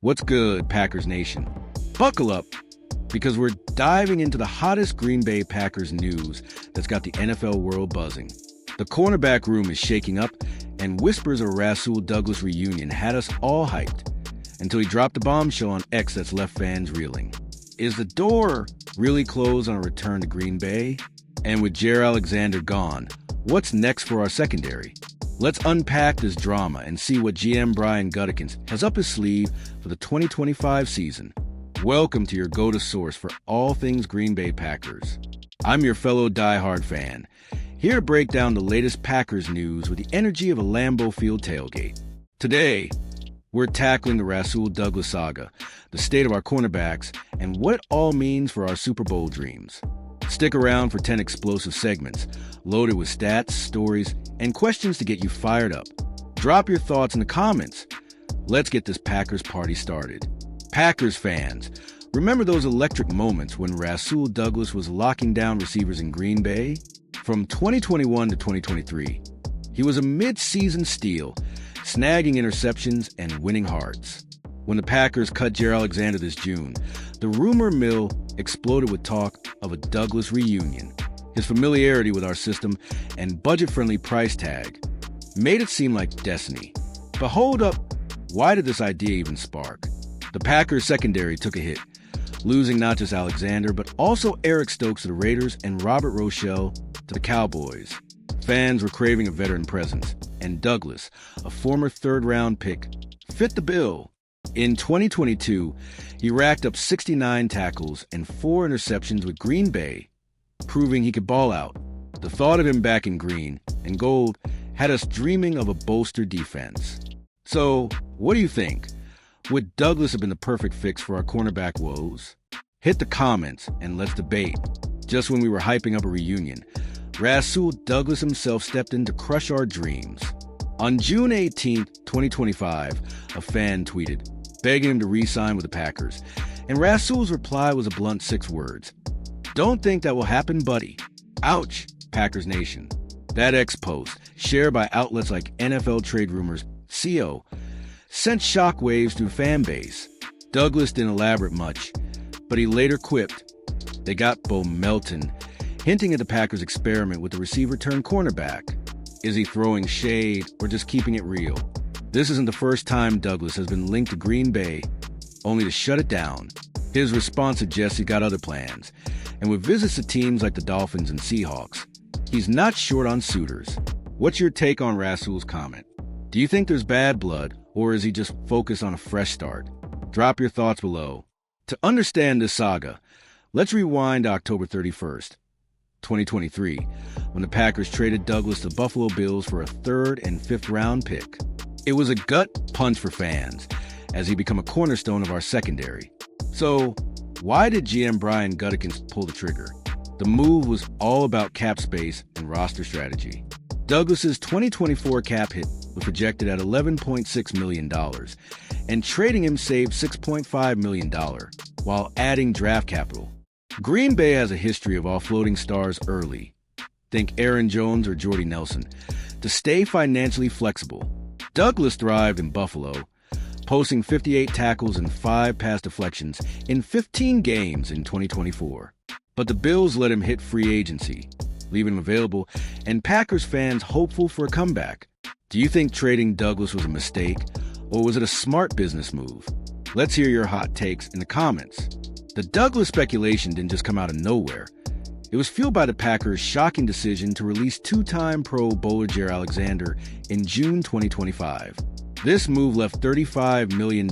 What's good, Packers Nation? Buckle up, because we're diving into the hottest Green Bay Packers news that's got the NFL world buzzing. The cornerback room is shaking up, and whispers of a Rasul Douglas reunion had us all hyped, until he dropped the bombshell on X that's left fans reeling. Is the door really closed on a return to Green Bay? And with Jaire Alexander gone, what's next for our secondary? Let's unpack this drama and see what GM Brian Gutekunst has up his sleeve for the 2025 season. Welcome to your go-to source for all things Green Bay Packers. I'm your fellow diehard fan, here to break down the latest Packers news with the energy of a Lambeau Field tailgate. Today, we're tackling the Rasul Douglas saga, the state of our cornerbacks, and what it all means for our Super Bowl dreams. Stick around for 10 explosive segments, loaded with stats, stories, and questions to get you fired up. Drop your thoughts in the comments. Let's get this Packers party started. Packers fans, remember those electric moments when Rasul Douglas was locking down receivers in Green Bay? From 2021 to 2023, he was a mid-season steal, snagging interceptions and winning hearts. When the Packers cut Jaire Alexander this June, the rumor mill exploded with talk of a Douglas reunion. His familiarity with our system and budget-friendly price tag made it seem like destiny. But hold up, why did this idea even spark? The Packers secondary took a hit, losing not just Alexander, but also Eric Stokes to the Raiders and Robert Rochelle to the Cowboys. Fans were craving a veteran presence, and Douglas, a former third-round pick, fit the bill. In 2022, he racked up 69 tackles and 4 interceptions with Green Bay, proving he could ball out. The thought of him back in green and gold had us dreaming of a bolstered defense. So, what do you think? Would Douglas have been the perfect fix for our cornerback woes? Hit the comments and let's debate. Just when we were hyping up a reunion, Rasul Douglas himself stepped in to crush our dreams. On June 18, 2025, a fan tweeted, begging him to re-sign with the Packers, and Rasul's reply was a blunt 6 words. Don't think that will happen, buddy. Ouch, Packers Nation. That X post, shared by outlets like NFL Trade Rumors, CO, sent shockwaves through fan base. Douglas didn't elaborate much, but he later quipped, they got Bo Melton, hinting at the Packers' experiment with the receiver-turned-cornerback. Is he throwing shade or just keeping it real? This isn't the first time Douglas has been linked to Green Bay, only to shut it down. His response suggests he's got other plans, and with visits to teams like the Dolphins and Seahawks, he's not short on suitors. What's your take on Rasul's comment? Do you think there's bad blood, or is he just focused on a fresh start? Drop your thoughts below. To understand this saga, let's rewind to October 31st, 2023, when the Packers traded Douglas to Buffalo Bills for a 3rd and 5th round pick. It was a gut punch for fans, as he became a cornerstone of our secondary. So, why did GM Brian Gutekunst pull the trigger? The move was all about cap space and roster strategy. Douglas's 2024 cap hit was projected at $11.6 million, and trading him saved $6.5 million, while adding draft capital. Green Bay has a history of offloading stars early, think Aaron Jones or Jordy Nelson, to stay financially flexible. Douglas thrived in Buffalo, posting 58 tackles and 5 pass deflections in 15 games in 2024. But the Bills let him hit free agency, leaving him available, and Packers fans hopeful for a comeback. Do you think trading Douglas was a mistake, or was it a smart business move? Let's hear your hot takes in the comments. The Douglas speculation didn't just come out of nowhere. It was fueled by the Packers' shocking decision to release 2-time Pro Bowler Jaire Alexander in June 2025. This move left $35 million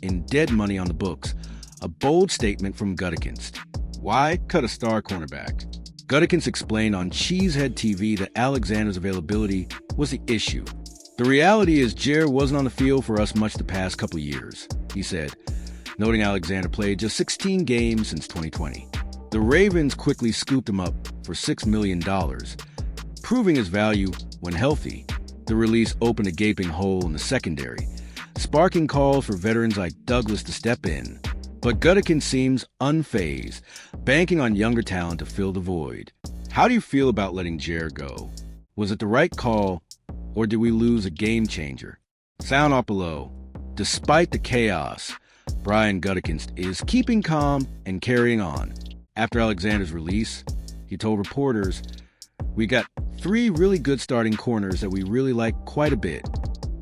in dead money on the books, a bold statement from Gutekunst. Why cut a star cornerback? Gutekunst explained on Cheesehead TV that Alexander's availability was the issue. The reality is Jaire wasn't on the field for us much the past couple years, he said, noting Alexander played just 16 games since 2020. The Ravens quickly scooped him up for $6 million, proving his value when healthy. The release opened a gaping hole in the secondary, sparking calls for veterans like Douglas to step in. But Gutekunst seems unfazed, banking on younger talent to fill the void. How do you feel about letting Jaire go? Was it the right call, or did we lose a game changer? Sound off below. Despite the chaos, Brian Gutekunst is keeping calm and carrying on. After Alexander's release, he told reporters, "We got 3 really good starting corners that we really like quite a bit."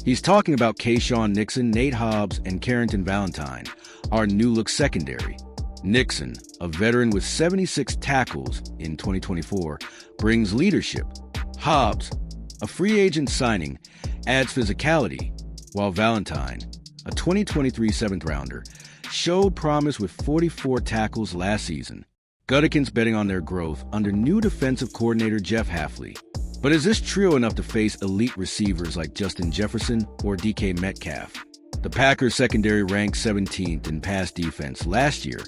He's talking about Kayshawn Nixon, Nate Hobbs, and Carrington Valentine, our new-look secondary. Nixon, a veteran with 76 tackles in 2024, brings leadership. Hobbs, a free agent signing, adds physicality, while Valentine, a 2023 7th-rounder, showed promise with 44 tackles last season. Gutekunst betting on their growth under new defensive coordinator Jeff Hafley. But is this trio enough to face elite receivers like Justin Jefferson or DK Metcalf? The Packers secondary ranked 17th in pass defense last year,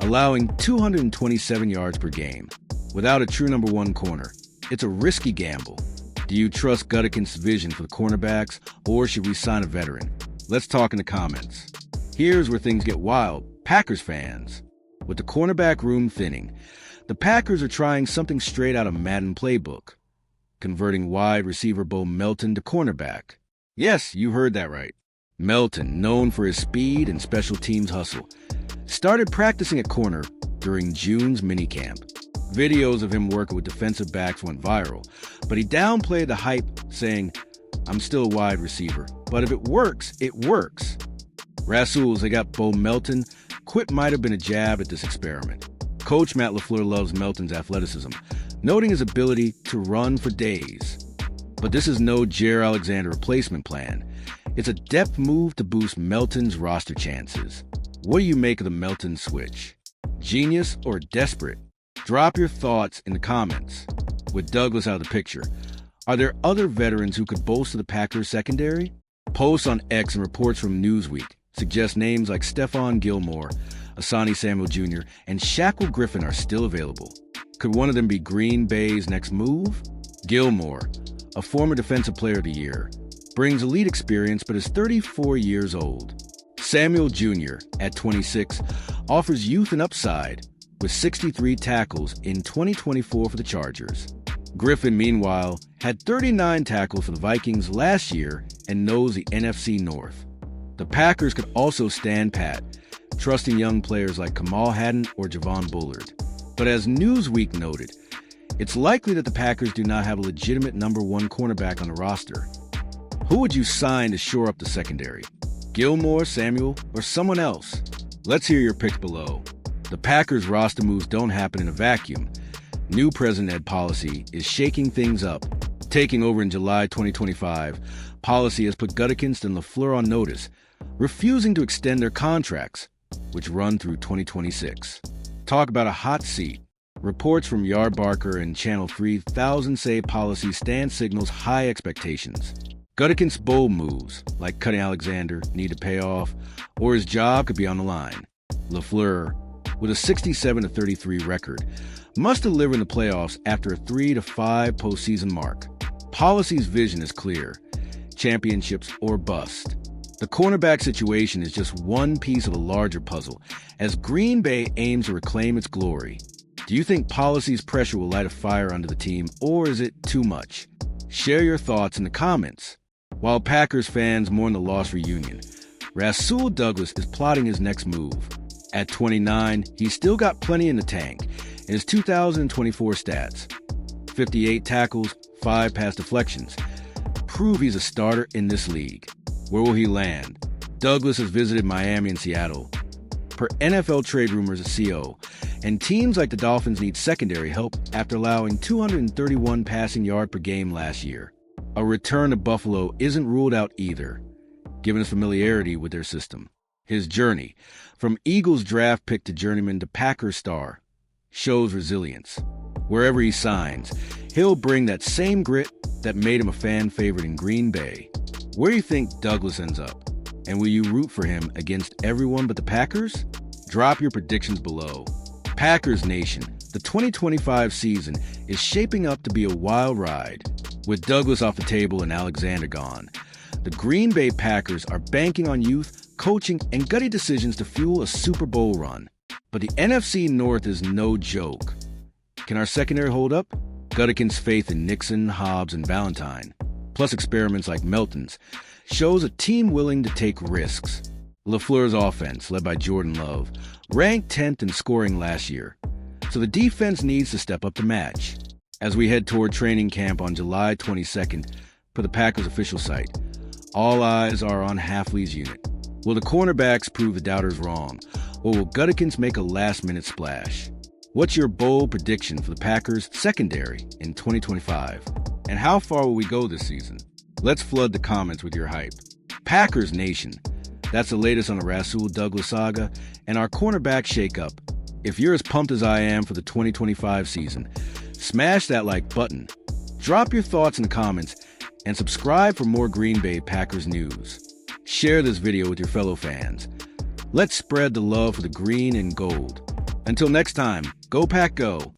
allowing 227 yards per game. Without a true number 1 corner, it's a risky gamble. Do you trust Gutekunst's vision for the cornerbacks, or should we sign a veteran? Let's talk in the comments. Here's where things get wild, Packers fans. With the cornerback room thinning, the Packers are trying something straight out of Madden playbook, converting wide receiver Bo Melton to cornerback. Yes, you heard that right. Melton, known for his speed and special teams hustle, started practicing at corner during June's minicamp. Videos of him working with defensive backs went viral, but he downplayed the hype, saying, "I'm still a wide receiver, but if it works, it works." Rasuls, they got Bo Melton. Quip might have been a jab at this experiment. Coach Matt LaFleur loves Melton's athleticism, noting his ability to run for days. But this is no Jair Alexander replacement plan. It's a depth move to boost Melton's roster chances. What do you make of the Melton switch? Genius or desperate? Drop your thoughts in the comments. With Douglas out of the picture, are there other veterans who could bolster the Packers secondary? Posts on X and reports from Newsweek suggest names like Stephon Gilmore, Asani Samuel Jr., and Shaquille Griffin are still available. Could one of them be Green Bay's next move? Gilmore, a former Defensive Player of the Year, brings elite experience but is 34 years old. Samuel Jr., at 26, offers youth and upside with 63 tackles in 2024 for the Chargers. Griffin, meanwhile, had 39 tackles for the Vikings last year and knows the NFC North. The Packers could also stand pat, trusting young players like Kamal Hadden or Javon Bullard. But as Newsweek noted, it's likely that the Packers do not have a legitimate number 1 cornerback on the roster. Who would you sign to shore up the secondary? Gilmore, Samuel, or someone else? Let's hear your picks below. The Packers roster moves don't happen in a vacuum. New President Ed policy is shaking things up. Taking over in July 2025, policy has put Gutekunst and LaFleur on notice, refusing to extend their contracts, which run through 2026. Talk about a hot seat. Reports from Yard Barker and Channel 3000 say policy stance signals high expectations. Gutekunst's bold moves, like cutting Alexander, need to pay off, or his job could be on the line. LaFleur, with a 67-33 record, must deliver in the playoffs after a 3-5 postseason mark. Policy's vision is clear: championships or bust. The cornerback situation is just one piece of a larger puzzle, as Green Bay aims to reclaim its glory. Do you think policy's pressure will light a fire under the team, or is it too much? Share your thoughts in the comments. While Packers fans mourn the lost reunion, Rasul Douglas is plotting his next move. At 29, he's still got plenty in the tank, and his 2024 stats: 58 tackles, 5 pass deflections, prove he's a starter in this league. Where will he land? Douglas has visited Miami and Seattle. Per NFL trade rumors at CO, and teams like the Dolphins need secondary help after allowing 231 passing yards per game last year. A return to Buffalo isn't ruled out either, given his familiarity with their system. His journey, from Eagles draft pick to journeyman to Packers star, shows resilience. Wherever he signs, he'll bring that same grit that made him a fan favorite in Green Bay. Where do you think Douglas ends up? And will you root for him against everyone but the Packers? Drop your predictions below. Packers Nation, the 2025 season is shaping up to be a wild ride. With Douglas off the table and Alexander gone, the Green Bay Packers are banking on youth, coaching, and gutty decisions to fuel a Super Bowl run. But the NFC North is no joke. Can our secondary hold up? Gutekunst's faith in Nixon, Hobbs, and Valentine, plus experiments like Melton's, shows a team willing to take risks. LaFleur's offense, led by Jordan Love, ranked 10th in scoring last year, so the defense needs to step up the match. As we head toward training camp on July 22nd, per the Packers official site, all eyes are on Hafley's unit. Will the cornerbacks prove the doubters wrong, or will Guttikins make a last-minute splash? What's your bold prediction for the Packers' secondary in 2025? And how far will we go this season? Let's flood the comments with your hype. Packers Nation, that's the latest on the Rasul Douglas saga and our cornerback shakeup. If you're as pumped as I am for the 2025 season, smash that like button, drop your thoughts in the comments, and subscribe for more Green Bay Packers news. Share this video with your fellow fans. Let's spread the love for the green and gold. Until next time, go Pack Go!